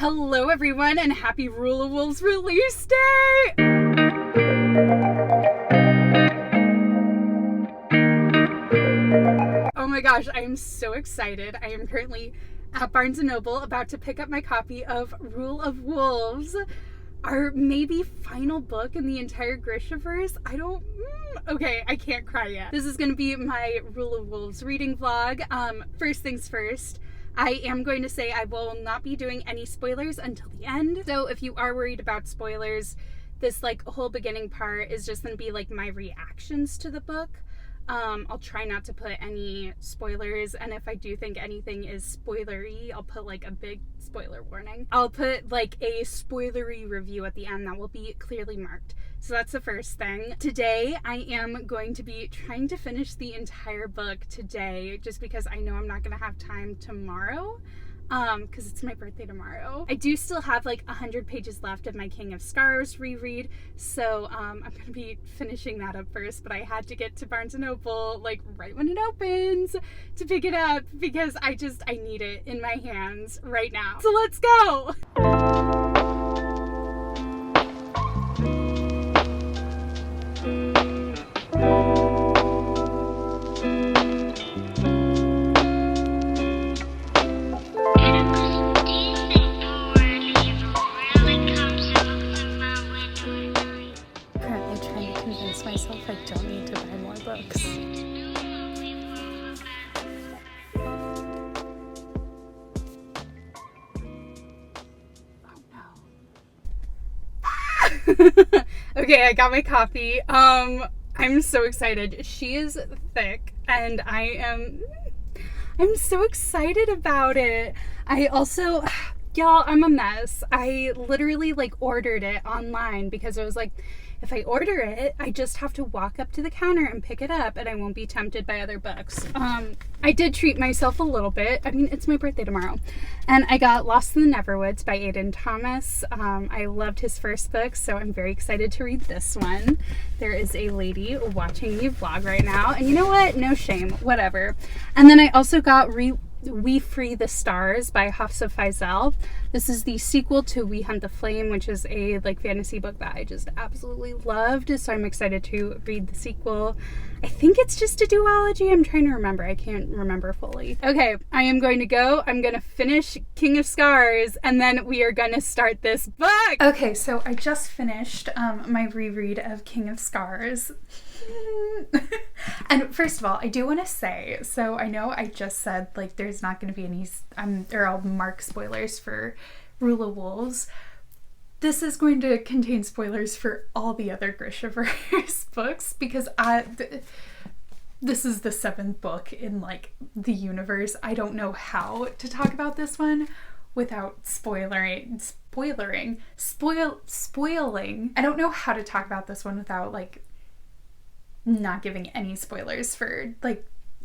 Hello everyone and happy Rule of Wolves release day! Oh my gosh, I am so excited. I am currently at Barnes & Noble about to pick up my copy of Rule of Wolves, our maybe final book in the entire Grishaverse. Okay, I can't cry yet. This is going to be my Rule of Wolves reading vlog. First things first, I am going to say I will not be doing any spoilers until the end. So if you are worried about spoilers, this whole beginning part is just going to be my reactions to the book. I'll try not to put any spoilers, and if I do think anything is spoilery, I'll put a big spoiler warning. I'll put a spoilery review at the end that will be clearly marked. So that's the first thing. Today I am going to be trying to finish the entire book today, just because I know I'm not going to have time tomorrow. Because it's my birthday tomorrow. I do still have 100 pages left of my King of Scars reread, so I'm gonna be finishing that up first, but I had to get to Barnes & Noble right when it opens to pick it up because I need it in my hands right now. So let's go! I don't need to buy more books. Oh no. Okay, I got my copy. I'm so excited. She is thick and I'm so excited about it. I also, y'all, I'm a mess. I literally ordered it online because I was if I order it, I just have to walk up to the counter and pick it up and I won't be tempted by other books. I did treat myself a little bit. I mean, it's my birthday tomorrow. And I got Lost in the Neverwoods by Aidan Thomas. I loved his first book, so I'm very excited to read this one. There is a lady watching me vlog right now. And you know what? No shame. Whatever. And then I also got We Free the Stars by Hafsa Faisal. This is the sequel to We Hunt the Flame, which is a fantasy book that I just absolutely loved, so I'm excited to read the sequel. I think it's just a duology. I'm trying to remember. I can't remember fully. Okay, I am going to go. I'm going to finish King of Scars, and then we are going to start this book. Okay, so I just finished my reread of King of Scars. And first of all, I do want to say, so I know I just said there's not going to be any, or I'll mark spoilers for Rule of Wolves. This is going to contain spoilers for all the other Grishaverse books because this is the 7th book in the universe. I don't know how to talk about this one without spoiling. I don't know how to talk about this one without not giving any spoilers for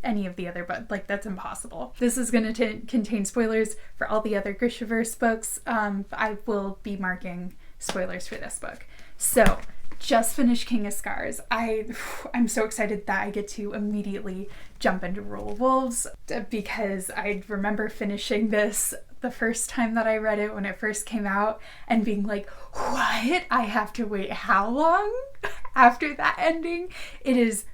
any of the other books. That's impossible. This is going to contain spoilers for all the other Grishaverse books. I will be marking spoilers for this book. So just finished King of Scars. I'm so excited that I get to immediately jump into Rule of Wolves because I remember finishing this the first time that I read it when it first came out and being what? I have to wait how long after that ending? It is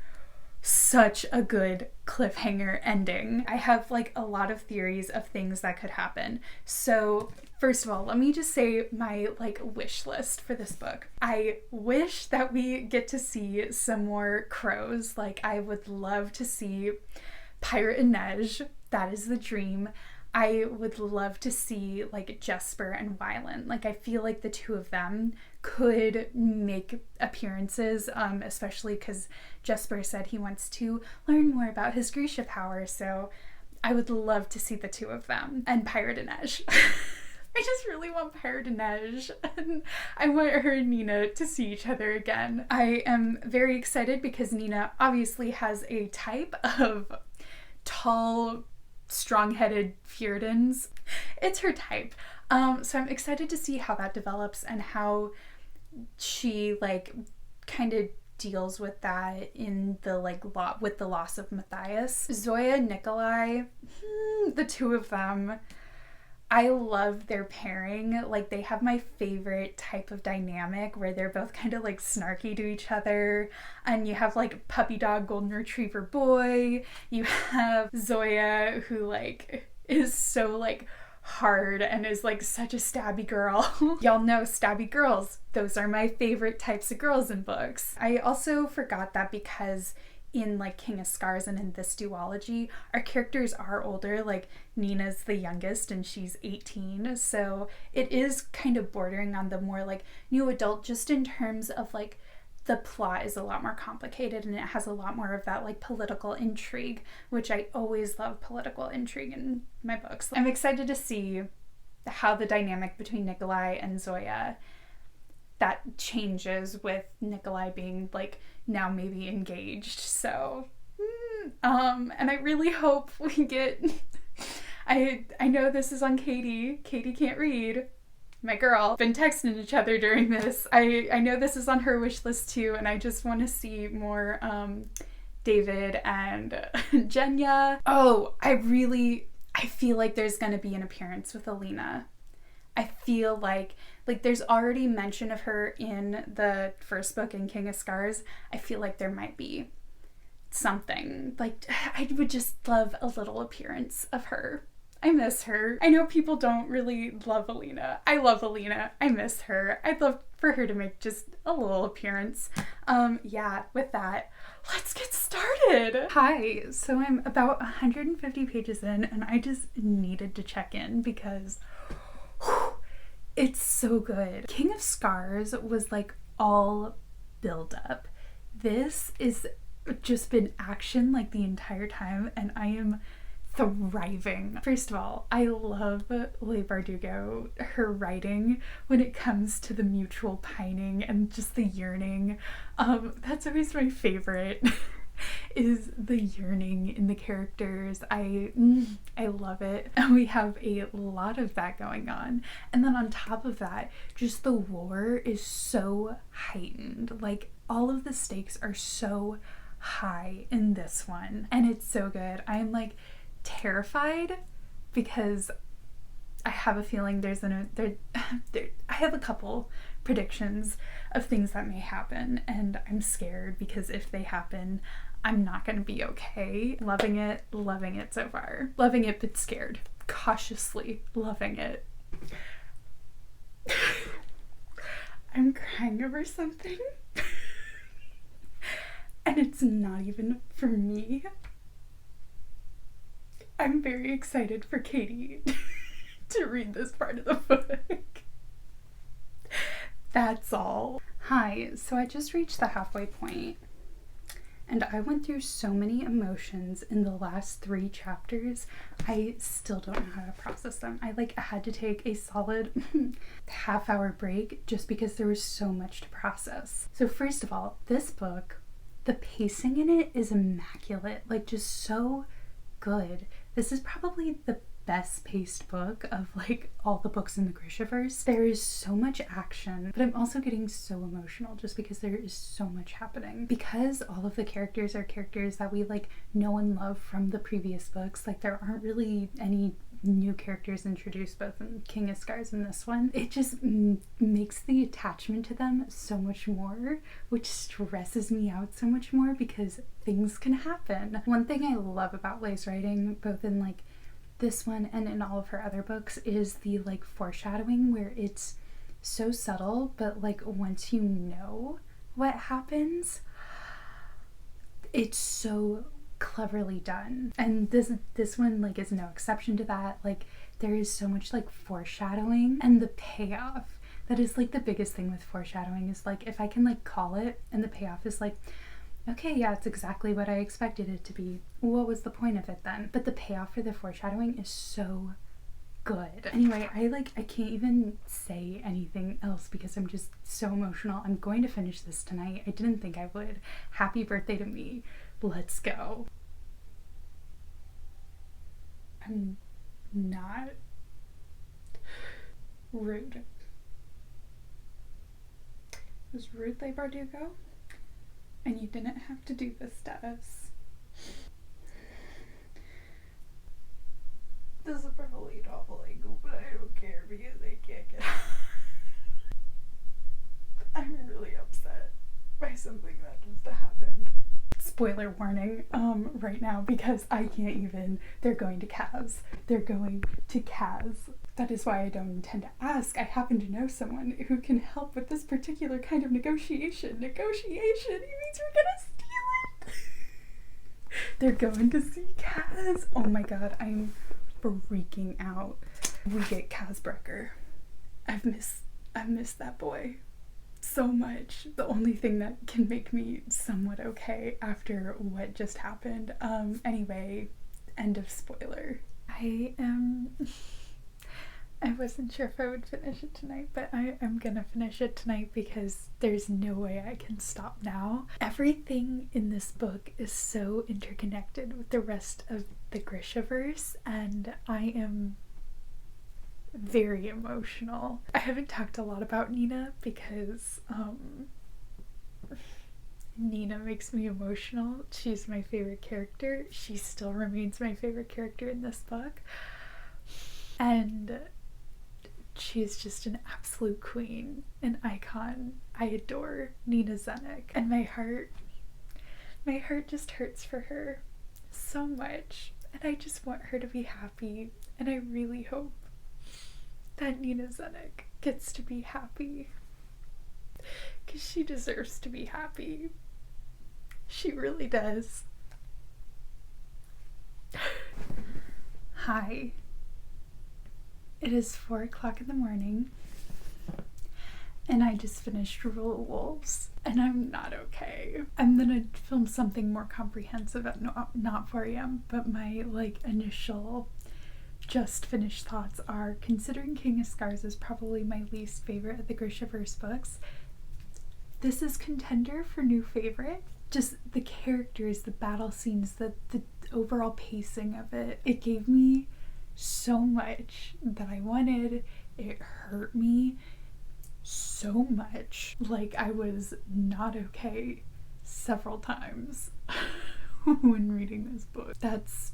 such a good cliffhanger ending. I have a lot of theories of things that could happen. So first of all, let me just say my wish list for this book. I wish that we get to see some more crows. I would love to see Pirate and Nej. That is the dream. I would love to see Jesper and Wylan. I feel the two of them could make appearances, especially because Jesper said he wants to learn more about his Grisha power, so I would love to see the two of them. And Pirate and Nej. I just really want Pirate and Nej, and I want her and Nina to see each other again. I am very excited because Nina obviously has a type of tall, strong-headed Fjordans. It's her type. So I'm excited to see how that develops and how she kind of deals with that in the with the loss of Matthias. Zoya, Nikolai, the two of them. I love their pairing. Like, they have my favorite type of dynamic where they're both kind of like snarky to each other. And you have like puppy dog golden retriever boy. You have Zoya, who like is so like hard and is like such a stabby girl. Y'all know stabby girls. Those are my favorite types of girls in books. I also forgot that because in like King of Scars and in this duology, our characters are older. Like Nina's the youngest and she's 18, so it is kind of bordering on the more like new adult, just in terms of like the plot is a lot more complicated and it has a lot more of that like political intrigue, which I always love political intrigue in my books. I'm excited to see how the dynamic between Nikolai and Zoya that changes with Nikolai being like now maybe engaged. So and I really hope we get I know this is on Katie can't read, my girl, been texting each other during this. I know this is on her wish list too, and I just want to see more David and Jenya. Oh, I feel like there's gonna be an appearance with Alina. I feel like there's already mention of her in the first book in King of Scars. I feel like there might be something. Like, I would just love a little appearance of her. I miss her. I know people don't really love Alina. I love Alina. I miss her. I'd love for her to make just a little appearance. Yeah, with that, let's get started. Hi, so I'm about 150 pages in and I just needed to check in because it's so good. King of Scars was like all build up. This is just been action like the entire time and I am thriving. First of all, I love Leigh Bardugo, her writing when it comes to the mutual pining and just the yearning. That's always my favorite. Is the yearning in the characters. I love it. And we have a lot of that going on. And then on top of that, just the lore is so heightened. Like, all of the stakes are so high in this one. And it's so good. I'm like terrified because I have a feeling I have a couple predictions of things that may happen, and I'm scared because if they happen, I'm not going to be okay. Loving it so far. Loving it, but scared. Cautiously loving it. I'm crying over something. And it's not even for me. I'm very excited for Katie to read this part of the book. That's all. Hi, so I just reached the halfway point and I went through so many emotions in the last 3 chapters. I still don't know how to process them. I had to take a solid half-hour break just because there was so much to process. So first of all, this book, the pacing in it is immaculate, like just so good. This is probably the best paced book of like all the books in the Grishaverse. There is so much action, but I'm also getting so emotional just because there is so much happening. Because all of the characters are characters that we like know and love from the previous books, like there aren't really any new characters introduced both in King of Scars and this one. It just makes the attachment to them so much more, which stresses me out so much more because things can happen. One thing I love about Leigh's writing, both in like this one and in all of her other books, is the like foreshadowing where it's so subtle, but like once you know what happens, it's so cleverly done. And this one like is no exception to that. Like there is so much like foreshadowing, and the payoff, that is like the biggest thing with foreshadowing, is like if I can like call it and the payoff is like, okay, yeah, it's exactly what I expected it to be. What was the point of it then? But the payoff for the foreshadowing is so good. Anyway, I can't even say anything else because I'm just so emotional. I'm going to finish this tonight. I didn't think I would. Happy birthday to me. Let's go. I'm not rude. It was rude, Leigh Bardugo, and you didn't have to do this to us. This is probably an awful angle, but I don't care because I can't get it. I'm really upset by something that just happened. Spoiler warning right now, because I can't even. They're going to Kaz. They're going to Kaz. That is why I don't intend to ask. I happen to know someone who can help with this particular kind of negotiation. Negotiation? It means we're gonna steal it. They're going to see Kaz. Oh my god, I'm freaking out. We get Kazbrecker. I've missed that boy so much. The only thing that can make me somewhat okay after what just happened. Anyway, end of spoiler. I wasn't sure if I would finish it tonight, but I'm gonna finish it tonight because there's no way I can stop now. Everything in this book is so interconnected with the rest of the Grishaverse, and I am very emotional. I haven't talked a lot about Nina because Nina makes me emotional. She's my favorite character. She still remains my favorite character in this book. And she's just an absolute queen, an icon. I adore Nina Zenik, and my heart just hurts for her so much, and I just want her to be happy, and I really hope that Nina Zenik gets to be happy, because she deserves to be happy. She really does. Hi. It is 4 o'clock in the morning, and I just finished Rule of Wolves, and I'm not okay. I'm gonna film something more comprehensive at not 4 a.m., but my initial just finished thoughts are, considering King of Scars is probably my least favorite of the Grishaverse books, this is contender for new favorite. Just the characters, the battle scenes, the overall pacing of it. It gave me so much that I wanted. It hurt me so much. I was not okay several times when reading this book. That's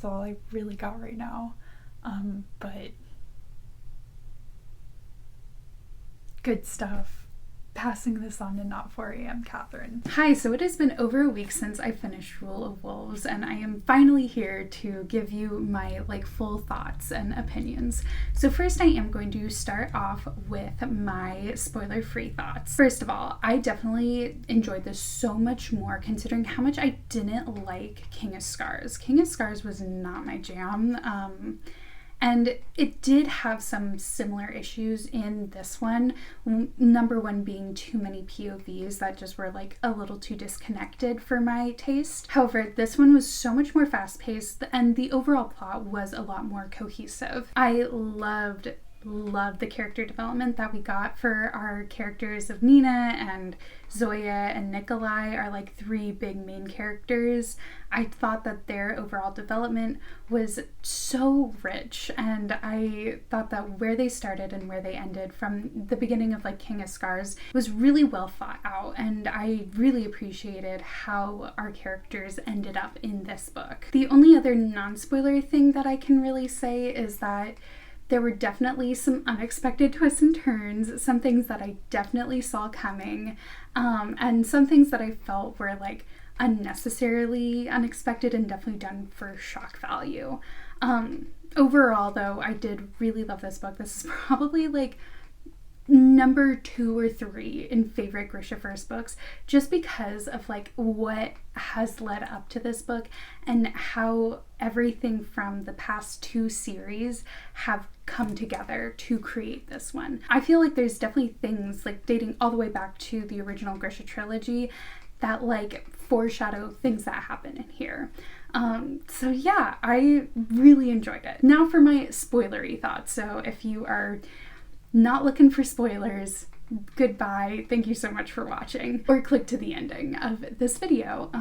all I really got right now. But good stuff. Passing this on to not 4 a.m. Catherine. Hi, so it has been over a week since I finished Rule of Wolves, and I am finally here to give you my full thoughts and opinions. So first I am going to start off with my spoiler-free thoughts. First of all, I definitely enjoyed this so much more considering how much I didn't like King of Scars. King of Scars was not my jam. And it did have some similar issues in this one. Number one being too many POVs that just were a little too disconnected for my taste. However, this one was so much more fast-paced, and the overall plot was a lot more cohesive. I loved the character development that we got for our characters of Nina and Zoya and Nikolai, are 3 big main characters. I thought that their overall development was so rich, and I thought that where they started and where they ended from the beginning of King of Scars was really well thought out, and I really appreciated how our characters ended up in this book. The only other non-spoiler thing that I can really say is that there were definitely some unexpected twists and turns, some things that I definitely saw coming, and some things that I felt were unnecessarily unexpected and definitely done for shock value. Overall, though, I did really love this book. This is probably number 2 or 3 in favorite Grishaverse books, just because of what has led up to this book and how everything from the past 2 series have come together to create this one. I feel there's definitely things dating all the way back to the original Grisha trilogy that foreshadow things that happen in here. So yeah, I really enjoyed it. Now for my spoilery thoughts. So if you are not looking for spoilers, goodbye. Thank you so much for watching. Or click to the ending of this video.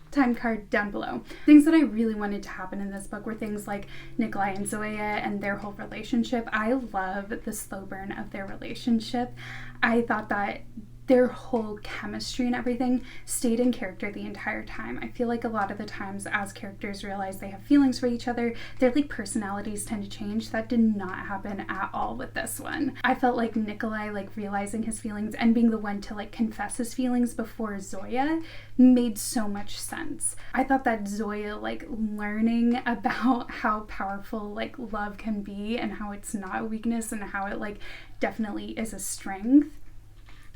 Time card down below. Things that I really wanted to happen in this book were things like Nikolai and Zoya and their whole relationship. I love the slow burn of their relationship. I thought that their whole chemistry and everything stayed in character the entire time. I feel like a lot of the times as characters realize they have feelings for each other, their like personalities tend to change. That did not happen at all with this one. I felt like Nikolai like realizing his feelings and being the one to like confess his feelings before Zoya made so much sense. I thought that Zoya like learning about how powerful like love can be and how it's not a weakness and how it like definitely is a strength,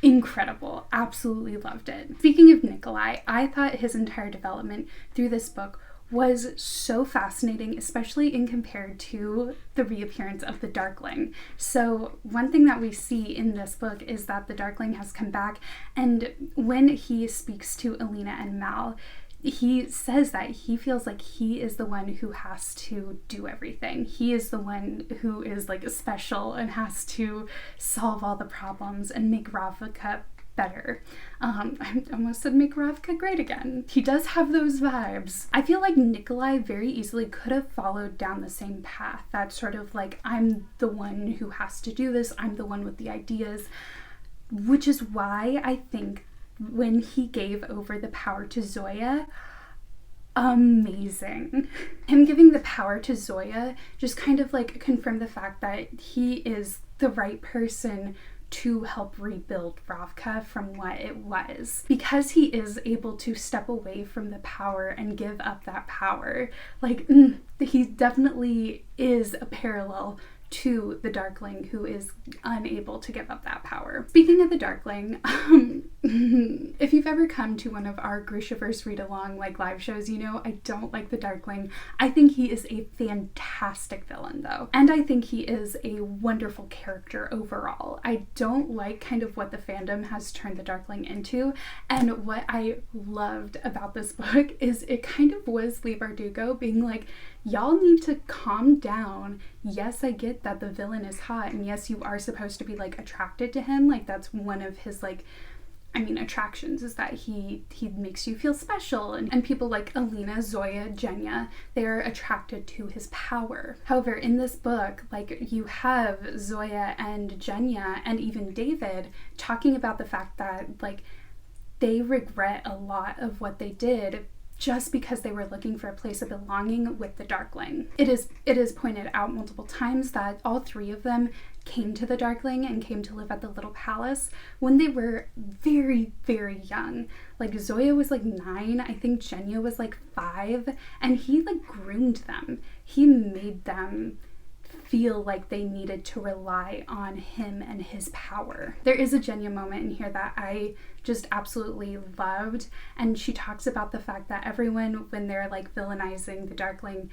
incredible. Absolutely loved it. Speaking of Nikolai, I thought his entire development through this book was so fascinating, especially in compared to the reappearance of the Darkling. So one thing that we see in this book is that the Darkling has come back, and when he speaks to Alina and Mal, he says that he feels like he is the one who has to do everything. He is the one who is like special and has to solve all the problems and make Ravka better. I almost said make Ravka great again. He does have those vibes. I feel like Nikolai very easily could have followed down the same path. That sort of like, I'm the one who has to do this. I'm the one with the ideas, which is why I think when he gave over the power to Zoya, amazing. Him giving the power to Zoya just kind of like confirmed the fact that he is the right person to help rebuild Ravka from what it was. Because he is able to step away from the power and give up that power, like he definitely is a parallel to the Darkling who is unable to give up that power. Speaking of the Darkling, if you've ever come to one of our Grishaverse Readalong like live shows, you know I don't like the Darkling. I think he is a fantastic villain though, and I think he is a wonderful character overall. I don't like kind of what the fandom has turned the Darkling into, and what I loved about this book is it kind of was Leigh Bardugo being like, y'all need to calm down. Yes, I get that the villain is hot, and yes, you are supposed to be like attracted to him. Like that's one of his like, I mean, attractions is that he makes you feel special, and people like Alina, Zoya, Genya, they're attracted to his power. However, in this book, like you have Zoya and Genya and even David talking about the fact that like they regret a lot of what they did just because they were looking for a place of belonging with the Darkling. It is pointed out multiple times that all three of them came to the Darkling and came to live at the little palace when they were very, very young. Like Zoya was like 9, I think Genya was like 5, and he like groomed them. He made them feel like they needed to rely on him and his power. There is a Genya moment in here that I just absolutely loved, and she talks about the fact that everyone, when they're like villainizing the Darkling,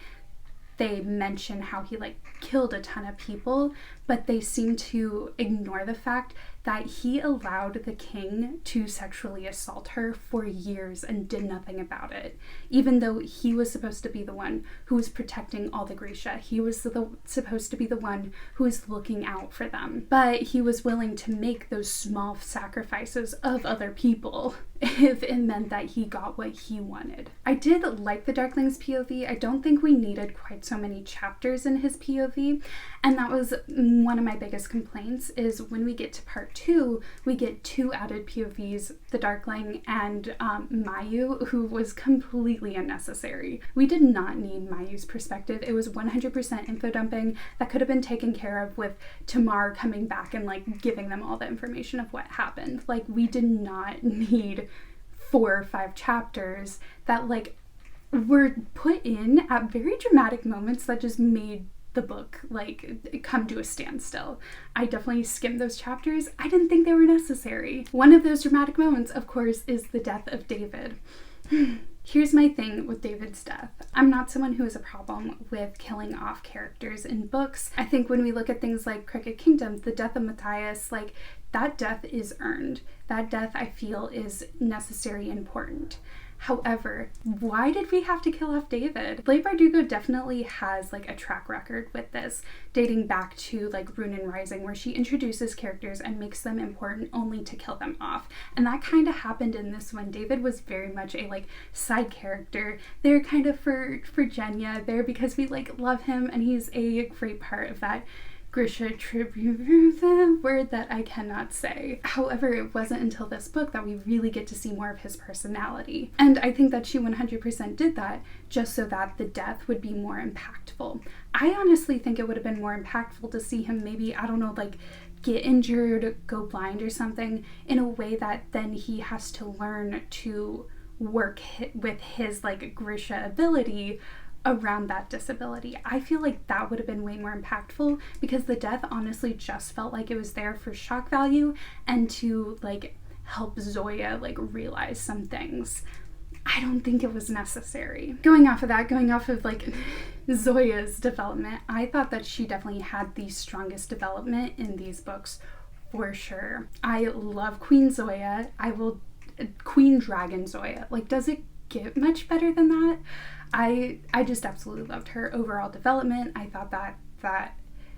they mention how he like killed a ton of people, but they seem to ignore the fact that he allowed the king to sexually assault her for years and did nothing about it. Even though he was supposed to be the one who was protecting all the Grisha. He was supposed to be the one who was looking out for them. But he was willing to make those small sacrifices of other people if it meant that he got what he wanted. I did like the Darkling's POV. I don't think we needed quite so many chapters in his POV, and that was one of my biggest complaints, is when we get to part 2, we get 2 added POVs, the Darkling and Mayu, who was completely unnecessary. We did not need Mayu's perspective. It was 100% info dumping that could have been taken care of with Tamar coming back and like giving them all the information of what happened. Like we did not need 4 or 5 chapters that like were put in at very dramatic moments that just made the book like come to a standstill. I definitely skimmed those chapters. I didn't think they were necessary. One of those dramatic moments, of course, is the death of David. Here's my thing with David's death. I'm not someone who has a problem with killing off characters in books. I think when we look at things like Cricket Kingdom, the death of Matthias, like that death is earned. That death I feel is necessary and important. However, why did we have to kill off David? Leigh Bardugo definitely has like a track record with this, dating back to like Rune and Rising, where she introduces characters and makes them important only to kill them off. And that kind of happened in this one. David was very much a like side character. They're kind of for Genya. They're because we like love him and he's a great part of that Grisha tribute, the word that I cannot say. However, it wasn't until this book that we really get to see more of his personality. And I think that she 100% did that just so that the death would be more impactful. I honestly think it would have been more impactful to see him maybe, I don't know, like get injured, go blind or something, in a way that then he has to learn to work with his like Grisha ability around that disability. I feel like that would have been way more impactful, because the death honestly just felt like it was there for shock value and to like help Zoya like realize some things. I don't think it was necessary. Going off of like Zoya's development, I thought that she definitely had the strongest development in these books for sure. I love Queen Zoya. Queen Dragon Zoya. Like, does it get much better than that? I just absolutely loved her overall development. I thought that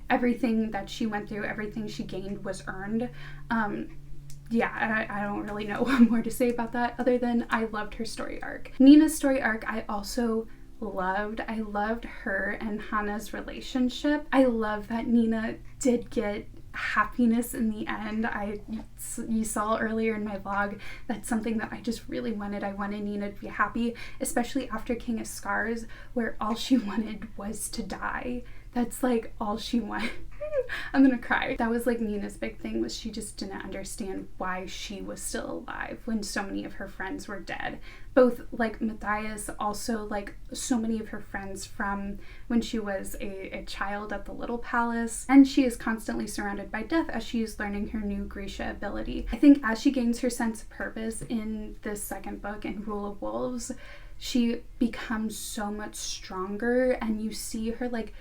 everything that she went through, everything she gained was earned. Yeah, I don't really know what more to say about that other than I loved her story arc. Nina's story arc I also loved. I loved her and Hana's relationship. I love that Nina did get happiness in the end. You saw earlier in my vlog, that's something that I just really wanted. I wanted Nina to be happy, especially after King of Scars, where all she wanted was to die. That's like all she wanted. I'm gonna cry. That was like Nina's big thing, was she just didn't understand why she was still alive when so many of her friends were dead. Both like Matthias, also like so many of her friends from when she was a child at the Little Palace, and she is constantly surrounded by death as she is learning her new Grisha ability. I think as she gains her sense of purpose in this second book, in Rule of Wolves, she becomes so much stronger, and you see her like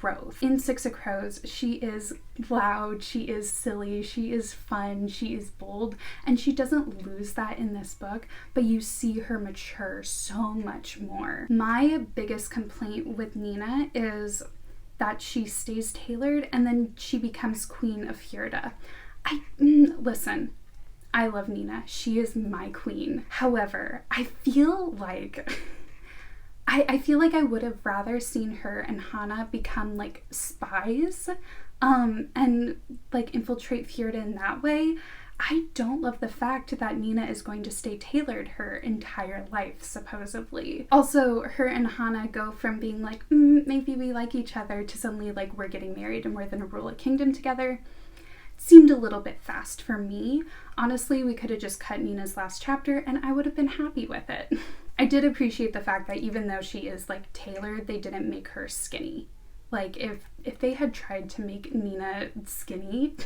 growth. In Six of Crows, she is loud, she is silly, she is fun, she is bold, and she doesn't lose that in this book, but you see her mature so much more. My biggest complaint with Nina is that she stays tailored and then she becomes Queen of Fjorda. Listen, I love Nina. She is my queen. However, I feel like I would have rather seen her and Hana become like spies and like infiltrate Fjorda in that way. I don't love the fact that Nina is going to stay tailored her entire life, supposedly. Also, her and Hana go from being like, maybe we like each other, to suddenly like, we're getting married and we're gonna rule a kingdom together. Seemed a little bit fast for me. Honestly, we could have just cut Nina's last chapter and I would have been happy with it. I did appreciate the fact that even though she is like tailored, they didn't make her skinny. Like if they had tried to make Nina skinny,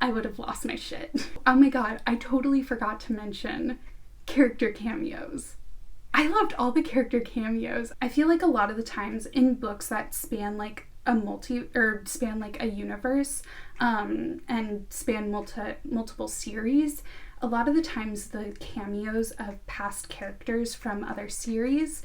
I would have lost my shit. Oh my god, I totally forgot to mention character cameos. I loved all the character cameos. I feel like a lot of the times in books that span like span like a universe and span multiple series, a lot of the times the cameos of past characters from other series,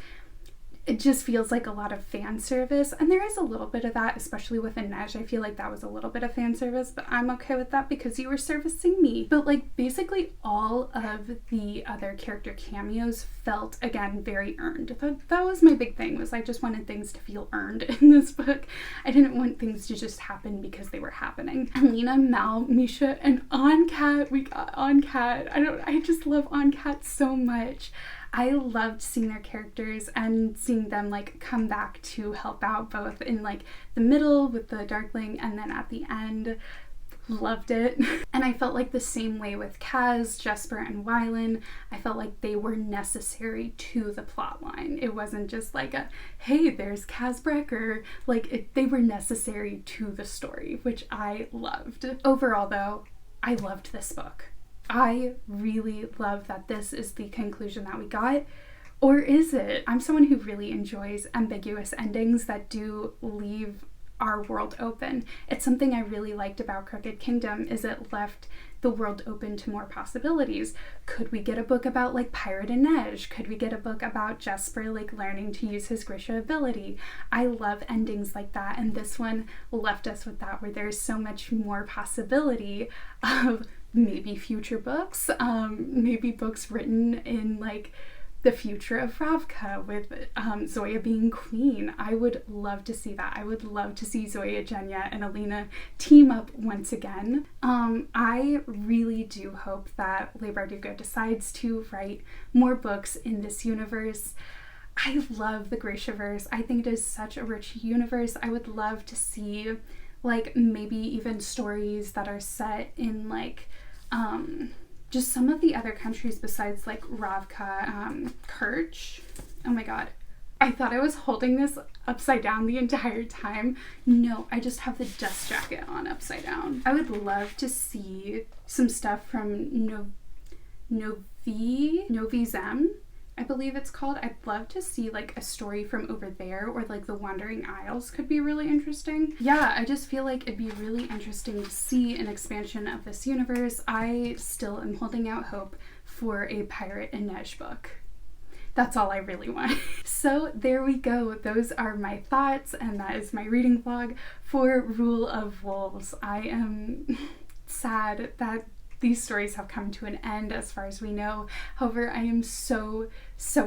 it just feels like a lot of fan service, and there is a little bit of that, especially with Inej. I feel like that was a little bit of fan service, but I'm okay with that because you were servicing me. But like basically all of the other character cameos felt, again, very earned. That was my big thing, was I just wanted things to feel earned in this book. I didn't want things to just happen because they were happening. And Lena, Mal, Misha, and Oncat, we got Oncat. I just love Oncat so much. I loved seeing their characters and seeing them like come back to help out, both in like the middle with the Darkling and then at the end. Loved it. And I felt like the same way with Kaz, Jesper, and Wylan. I felt like they were necessary to the plot line. It wasn't just like a, hey, there's Kaz Brecker. Like they were necessary to the story, which I loved. Overall though, I loved this book. I really love that this is the conclusion that we got. Or is it? I'm someone who really enjoys ambiguous endings that do leave our world open. It's something I really liked about Crooked Kingdom, is it left the world open to more possibilities. Could we get a book about like Pirate Inej? Could we get a book about Jesper like learning to use his Grisha ability? I love endings like that, and this one left us with that, where there's so much more possibility of maybe future books, maybe books written in like the future of Ravka with Zoya being queen. I would love to see that. I would love to see Zoya, Genya, and Alina team up once again. I really do hope that Leigh Bardugo decides to write more books in this universe. I love the Grishaverse. I think it is such a rich universe. I would love to see like maybe even stories that are set in like just some of the other countries besides like Ravka, Kerch. Oh my god. I thought I was holding this upside down the entire time. No, I just have the dust jacket on upside down. I would love to see some stuff from Novi Zem, I believe it's called. I'd love to see like a story from over there, or like the Wandering Isles could be really interesting. Yeah, I just feel like it'd be really interesting to see an expansion of this universe. I still am holding out hope for a Pirate and Nej book. That's all I really want. So there we go. Those are my thoughts, and that is my reading vlog for Rule of Wolves. I am sad that these stories have come to an end as far as we know. However, I am so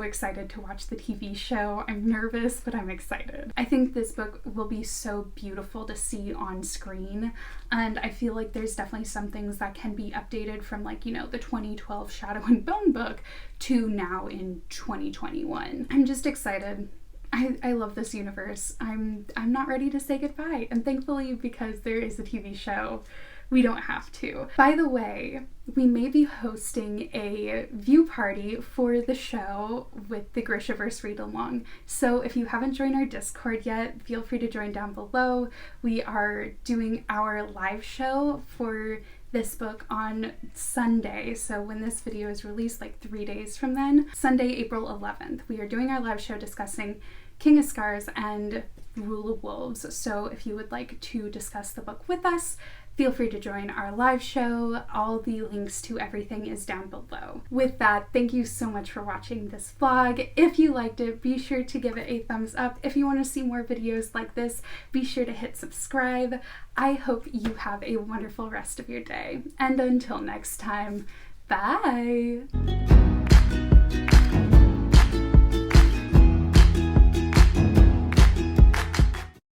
excited to watch the TV show. I'm nervous, but I'm excited. I think this book will be so beautiful to see on screen, and I feel like there's definitely some things that can be updated from like, you know, the 2012 Shadow and Bone book to now in 2021. I'm just excited. I love this universe. I'm not ready to say goodbye, and thankfully, because there is a TV show, we don't have to. By the way, we may be hosting a view party for the show with the Grishaverse Readalong. So if you haven't joined our Discord yet, feel free to join down below. We are doing our live show for this book on Sunday. So when this video is released, like 3 days from then, Sunday, April 11th, we are doing our live show discussing King of Scars and Rule of Wolves. So if you would like to discuss the book with us, feel free to join our live show. All the links to everything is down below. With that, thank you so much for watching this vlog. If you liked it, be sure to give it a thumbs up. If you want to see more videos like this, be sure to hit subscribe. I hope you have a wonderful rest of your day. And until next time, bye!